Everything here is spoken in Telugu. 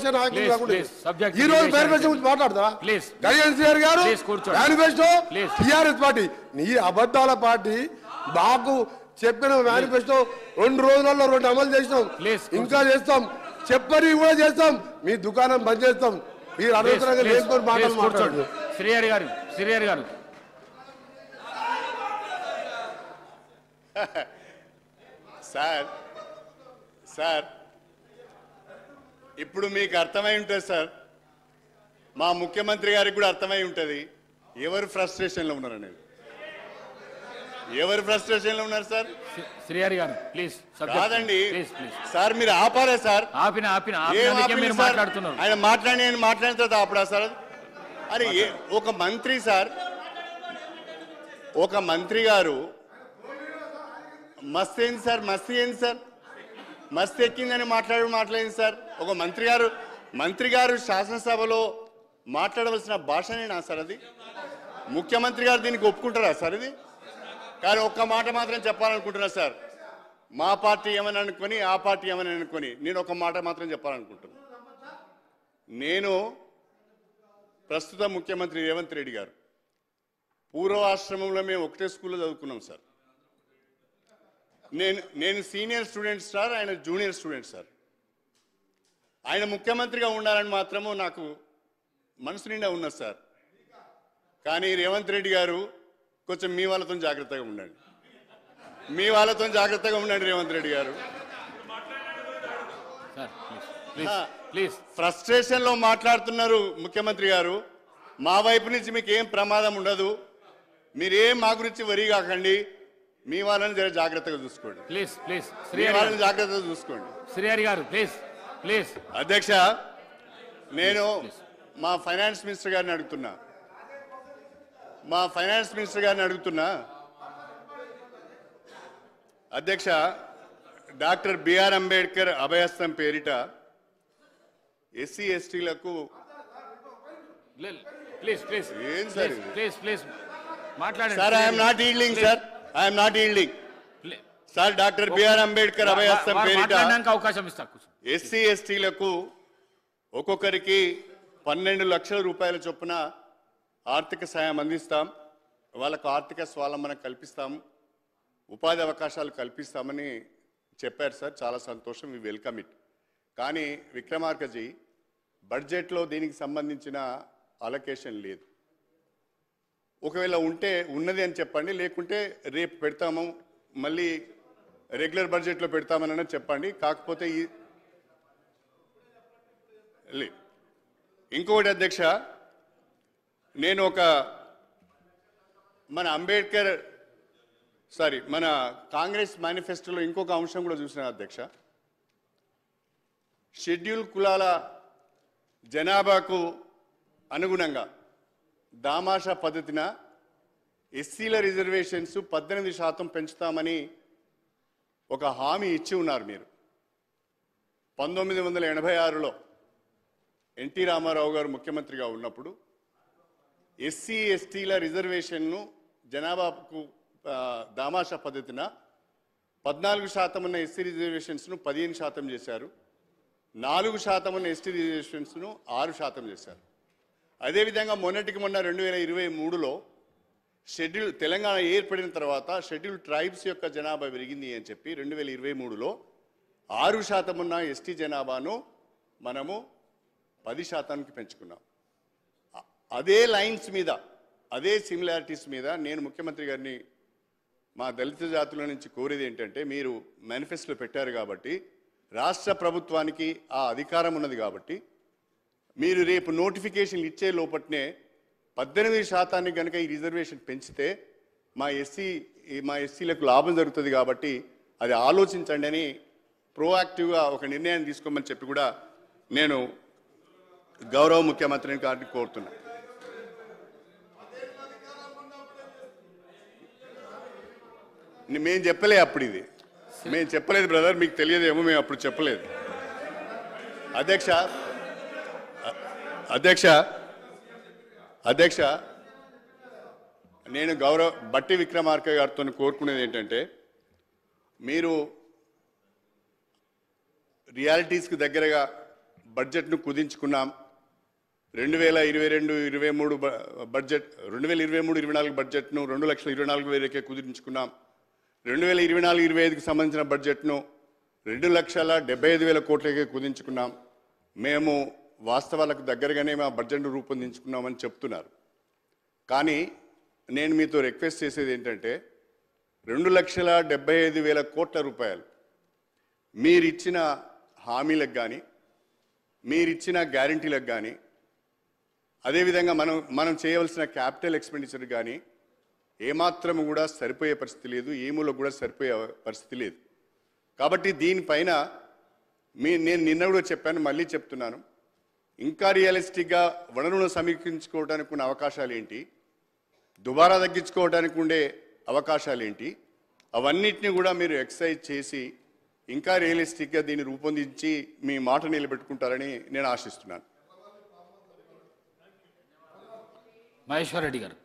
ప్రతిపక్ష నాయకులు కాకుండా ఈ రోజు మేనిఫెస్టో గురించి మాట్లాడతా గజేంద్ర గారు మేనిఫెస్టో టీఆర్ఎస్ పార్టీ నీ అబద్ధాల పార్టీ మాకు చెప్పిన మేనిఫెస్టో 2 రోజులలో 2 అమలు చేస్తాం ఇంకా చేస్తాం చెప్పని కూడా చేస్తాం మీ దుకాణం బంద్ చేస్తాం మీరు అనవసరంగా లేకపోతే మాటలు మాట్లాడు శ్రీహరి గారు సార్ ఇప్పుడు మీకు అర్థమై ఉంటుంది సార్ మా ముఖ్యమంత్రి గారికి కూడా అర్థమై ఉంటుంది ఎవరు ఫ్రస్ట్రేషన్లో ఉన్నారు అనేది ఎవరు ఫ్రస్ట్రేషన్లో ఉన్నారు సార్ శ్రీహరి గారు ప్లీజ్ కాదండి సార్ మీరు ఆపారా సార్ మాట్లాడుతున్నారు ఆయన మాట్లాడిన తర్వాత ఆపడా సార్ అరే ఒక మంత్రి సార్ ఒక మంత్రి గారు మస్తు ఏంది సార్ మస్తు ఎక్కిందని మాట్లాడింది సార్ ఒక మంత్రి గారు శాసనసభలో మాట్లాడవలసిన భాషనేనా సార్ అది ముఖ్యమంత్రి గారు దీనికి ఒప్పుకుంటారా సార్ ఇది కానీ ఒక్క మాట మాత్రం చెప్పాలనుకుంటున్నా సార్ మా పార్టీ ఏమని అనుకొని ఆ పార్టీ ఏమని అనుకొని నేను ఒక మాట మాత్రం చెప్పాలనుకుంటున్నా నేను ప్రస్తుత ముఖ్యమంత్రి రేవంత్ రెడ్డి గారు పూర్వాశ్రమంలో మేము ఒకటే స్కూల్లో చదువుకున్నాం సార్ నేను సీనియర్ స్టూడెంట్ సార్ ఆయన జూనియర్ స్టూడెంట్ సార్ ఆయన ముఖ్యమంత్రిగా ఉండాలని మాత్రము నాకు మనసు నిండా ఉన్నది సార్ కానీ రేవంత్ రెడ్డి గారు కొంచెం మీ వాళ్ళతో జాగ్రత్తగా ఉండండి రేవంత్ రెడ్డి గారు ఫ్రస్ట్రేషన్లో మాట్లాడుతున్నారు ముఖ్యమంత్రి గారు మా వైపు నుంచి మీకు ఏం ప్రమాదం ఉండదు మీరేం మా గురించి వరి కాకండి మీ వాళ్ళని జర జాగ్రత్తగా చూసుకోండి జాగ్రత్తగా చూసుకోండి శ్రీహరి గారు ప్లీజ్ అధ్యక్ష నేను మా ఫైనాన్స్ మినిస్టర్ గారిని అడుగుతున్నా అధ్యక్ష డాక్టర్ బిఆర్ అంబేద్కర్ అభయస్థం పేరిట ఎస్సీ ఎస్టీలకు ఏం sir sir I'm not yielding sir doctor B R Ambedkar అభయస్థం పేరిట అవకాశం ఇస్తా ఎస్సీ ఎస్టీలకు ఒక్కొక్కరికి 12 లక్షల రూపాయల చొప్పున ఆర్థిక సాయం అందిస్తాం వాళ్ళకు ఆర్థిక స్వావలంబన కల్పిస్తాం ఉపాధి అవకాశాలు కల్పిస్తామని చెప్పారు సార్ చాలా సంతోషం వి వెల్కమ్ ఇట్ కానీ విక్రమార్కజీ బడ్జెట్లో దీనికి సంబంధించిన అలొకేషన్ లేదు ఒకవేళ ఉంటే ఉన్నది అని చెప్పండి లేకుంటే రేపు పెడతాము మళ్ళీ రెగ్యులర్ బడ్జెట్లో పెడతామని చెప్పండి కాకపోతే ఇంకొకటి అధ్యక్ష నేను మన కాంగ్రెస్ మేనిఫెస్టోలో ఇంకొక అంశం కూడా చూసిన అధ్యక్ష షెడ్యూల్ కులాల జనాభాకు అనుగుణంగా దామాషా పద్ధతిన ఎస్సీల రిజర్వేషన్స్ 18% పెంచుతామని ఒక హామీ ఇచ్చి ఉన్నారు మీరు 1986లో ఎన్టీ రామారావు గారు ముఖ్యమంత్రిగా ఉన్నప్పుడు ఎస్సీ ఎస్టీల రిజర్వేషన్ను జనాభాకు దామాషా పద్ధతిన 14% ఉన్న ఎస్సీ రిజర్వేషన్స్ను 15% చేశారు 4% ఉన్న ఎస్టీ రిజర్వేషన్స్ను 6% చేశారు అదేవిధంగా మొన్న 2023లో తెలంగాణ ఏర్పడిన తర్వాత షెడ్యూల్ ట్రైబ్స్ యొక్క జనాభా పెరిగింది అని చెప్పి 2023లో 6% ఉన్న ఎస్టీ జనాభాను మనము 10%కి పెంచుకున్నాం అదే లైన్స్ మీద అదే సిమిలారిటీస్ మీద నేను ముఖ్యమంత్రి గారిని మా దళిత జాతుల నుంచి కోరేది ఏంటంటే మీరు మేనిఫెస్టోలో పెట్టారు కాబట్టి రాష్ట్ర ప్రభుత్వానికి ఆ అధికారం ఉన్నది కాబట్టి మీరు రేపు నోటిఫికేషన్లు ఇచ్చే లోపట్నే 18% కనుక ఈ రిజర్వేషన్ పెంచితే మా ఎస్సీలకు లాభం జరుగుతుంది కాబట్టి అది ఆలోచించండి అని ప్రోయాక్టివ్గా ఒక నిర్ణయాన్ని తీసుకోమని చెప్పి కూడా నేను గౌరవ ముఖ్యమంత్రిని గారిని కోరుతున్నా మేము చెప్పలే అప్పుడు ఇది మేము చెప్పలేదు బ్రదర్ మీకు తెలియదేమో మేము అప్పుడు చెప్పలేదు అధ్యక్ష నేను గౌరవ బట్టి విక్రమార్క గారితో కోరుకునేది ఏంటంటే మీరు రియాలిటీస్కి దగ్గరగా బడ్జెట్ను కుదించుకున్నాం. 2022-23 బడ్జెట్ 2023-24 బడ్జెట్ను 2,24,000కే కుదించుకున్నాం. 2024-25కి సంబంధించిన బడ్జెట్ను 2,75,000 కోట్లకే కుదించుకున్నాం. మేము వాస్తవాలకు దగ్గరగానే మా బడ్జెట్ను రూపొందించుకున్నామని చెప్తున్నారు. కానీ నేను మీతో రిక్వెస్ట్ చేసేది ఏంటంటే 2,75,000 కోట్ల రూపాయలు మీరిచ్చిన హామీలకు కానీ మీరిచ్చిన గ్యారంటీలకు కానీ అదేవిధంగా మనం చేయవలసిన క్యాపిటల్ ఎక్స్పెండిచర్ కానీ ఏమాత్రం కూడా సరిపోయే పరిస్థితి లేదు, ఏమూలో కూడా సరిపోయే పరిస్థితి లేదు. కాబట్టి దీనిపైన నేను నిన్న కూడా చెప్పాను, మళ్ళీ చెప్తున్నాను, ఇంకా రియలిస్టిక్గా వనరులను సమీకరించుకోవడానికి ఉన్న అవకాశాలు ఏంటి, దుబారా తగ్గించుకోవడానికి ఉండే అవకాశాలు ఏంటి, అవన్నిటిని కూడా మీరు ఎక్సర్సైజ్ చేసి ఇంకా రియలిస్టిక్గా దీన్ని రూపొందించి మీ మాట నిలబెట్టుకుంటారని నేను ఆశిస్తున్నాను. మహేశ్వర్ రెడ్డి గారు.